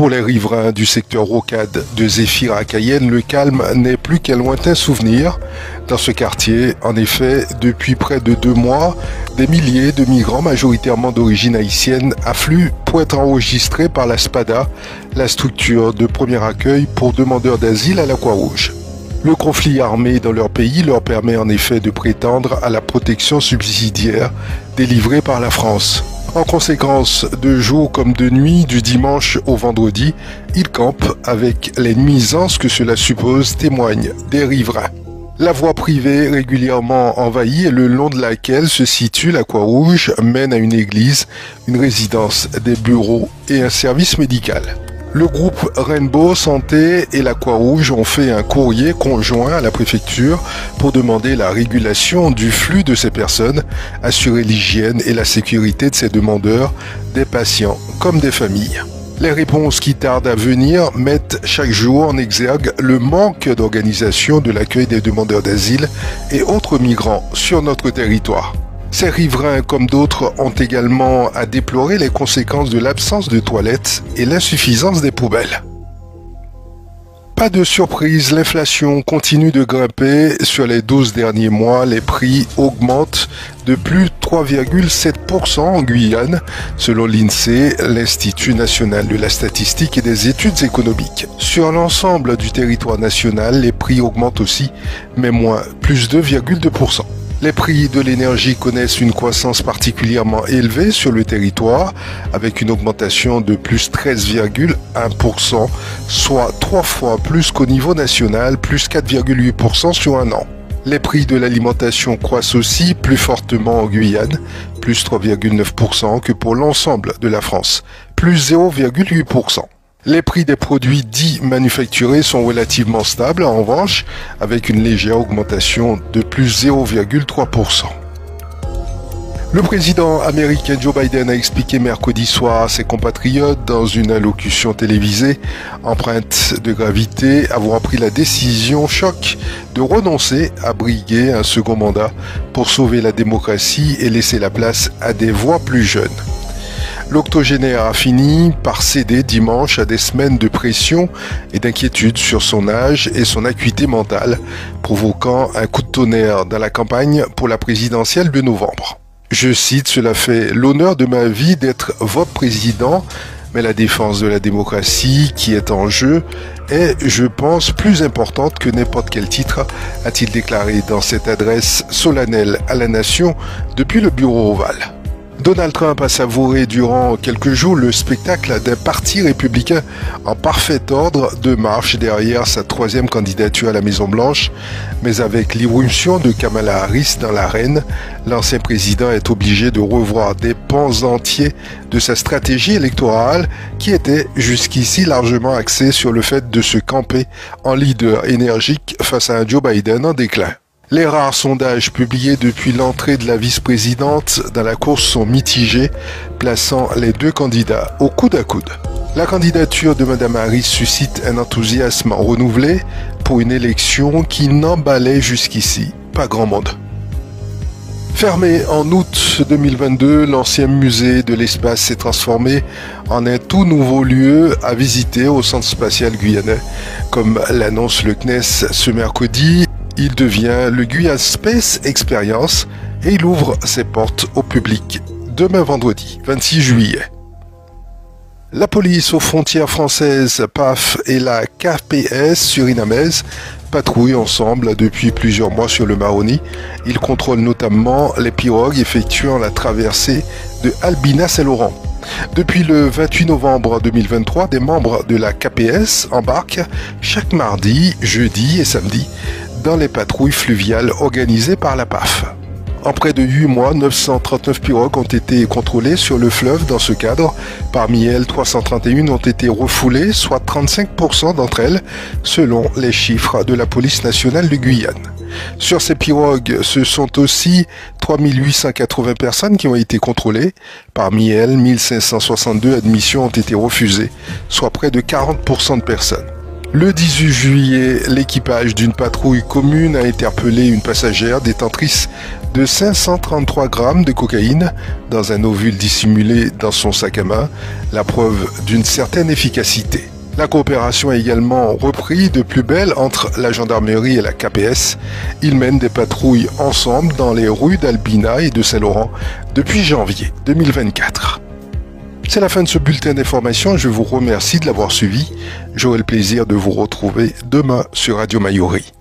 Pour les riverains du secteur rocade de Zéphyr à Cayenne, le calme n'est plus qu'un lointain souvenir. Dans ce quartier, en effet, depuis près de 2 mois, des milliers de migrants majoritairement d'origine haïtienne affluent pour être enregistrés par la SPADA, la structure de premier accueil pour demandeurs d'asile à la Croix-Rouge. Le conflit armé dans leur pays leur permet en effet de prétendre à la protection subsidiaire délivrée par la France. En conséquence, de jour comme de nuit, du dimanche au vendredi, ils campent avec les nuisances que cela suppose, témoignent des riverains. La voie privée régulièrement envahie et le long de laquelle se situe la Croix-Rouge mène à une église, une résidence, des bureaux et un service médical. Le groupe Rainbow Santé et la Croix-Rouge ont fait un courrier conjoint à la préfecture pour demander la régulation du flux de ces personnes, assurer l'hygiène et la sécurité de ces demandeurs, des patients comme des familles. Les réponses qui tardent à venir mettent chaque jour en exergue le manque d'organisation de l'accueil des demandeurs d'asile et autres migrants sur notre territoire. Ces riverains, comme d'autres, ont également à déplorer les conséquences de l'absence de toilettes et l'insuffisance des poubelles. Pas de surprise, l'inflation continue de grimper. Sur les 12 derniers mois, les prix augmentent de plus de 3,7% en Guyane, selon l'INSEE, l'Institut national de la statistique et des études économiques. Sur l'ensemble du territoire national, les prix augmentent aussi, mais moins, plus 2,2%. Les prix de l'énergie connaissent une croissance particulièrement élevée sur le territoire, avec une augmentation de plus 13,1%, soit 3 fois plus qu'au niveau national, plus 4,8% sur un an. Les prix de l'alimentation croissent aussi plus fortement en Guyane, plus 3,9% que pour l'ensemble de la France, plus 0,8%. Les prix des produits dits manufacturés sont relativement stables, en revanche, avec une légère augmentation de plus 0,3%. Le président américain Joe Biden a expliqué mercredi soir à ses compatriotes dans une allocution télévisée empreinte de gravité avoir pris la décision choc de renoncer à briguer un second mandat pour sauver la démocratie et laisser la place à des voix plus jeunes. L'octogénaire a fini par céder dimanche à des semaines de pression et d'inquiétude sur son âge et son acuité mentale, provoquant un coup de tonnerre dans la campagne pour la présidentielle de novembre. Je cite, « Cela fait l'honneur de ma vie d'être votre président, mais la défense de la démocratie qui est en jeu est, je pense, plus importante que n'importe quel titre », a-t-il déclaré dans cette adresse solennelle à la nation depuis le bureau ovale. Donald Trump a savouré durant quelques jours le spectacle d'un parti républicain en parfait ordre de marche derrière sa 3e candidature à la Maison-Blanche, mais avec l'irruption de Kamala Harris dans l'arène, l'ancien président est obligé de revoir des pans entiers de sa stratégie électorale qui était jusqu'ici largement axée sur le fait de se camper en leader énergique face à un Joe Biden en déclin. Les rares sondages publiés depuis l'entrée de la vice-présidente dans la course sont mitigés, plaçant les deux candidats au coude à coude. La candidature de Mme Harris suscite un enthousiasme renouvelé pour une élection qui n'emballait jusqu'ici pas grand monde. Fermé en août 2022, l'ancien musée de l'espace s'est transformé en un tout nouveau lieu à visiter au Centre spatial guyanais. Comme l'annonce le CNES ce mercredi, il devient le Guyana Space Experience et il ouvre ses portes au public demain vendredi 26 juillet. La police aux frontières françaises, PAF et la KPS surinamaise patrouillent ensemble depuis plusieurs mois sur le Maroni. Ils contrôlent notamment les pirogues effectuant la traversée de Albina-Saint-Laurent. Depuis le 28 novembre 2023, des membres de la KPS embarquent chaque mardi, jeudi et samedi dans les patrouilles fluviales organisées par la PAF. En près de 8 mois, 939 pirogues ont été contrôlées sur le fleuve dans ce cadre. Parmi elles, 331 ont été refoulées, soit 35% d'entre elles, selon les chiffres de la police nationale de Guyane. Sur ces pirogues, ce sont aussi 3880 personnes qui ont été contrôlées. Parmi elles, 1562 admissions ont été refusées, soit près de 40% de personnes. Le 18 juillet, l'équipage d'une patrouille commune a interpellé une passagère détentrice de 533 grammes de cocaïne dans un ovule dissimulé dans son sac à main, la preuve d'une certaine efficacité. La coopération a également repris de plus belle entre la gendarmerie et la KPS. Ils mènent des patrouilles ensemble dans les rues d'Albina et de Saint-Laurent depuis janvier 2024. C'est la fin de ce bulletin d'information. Je vous remercie de l'avoir suivi. J'aurai le plaisir de vous retrouver demain sur Radio Mayuri.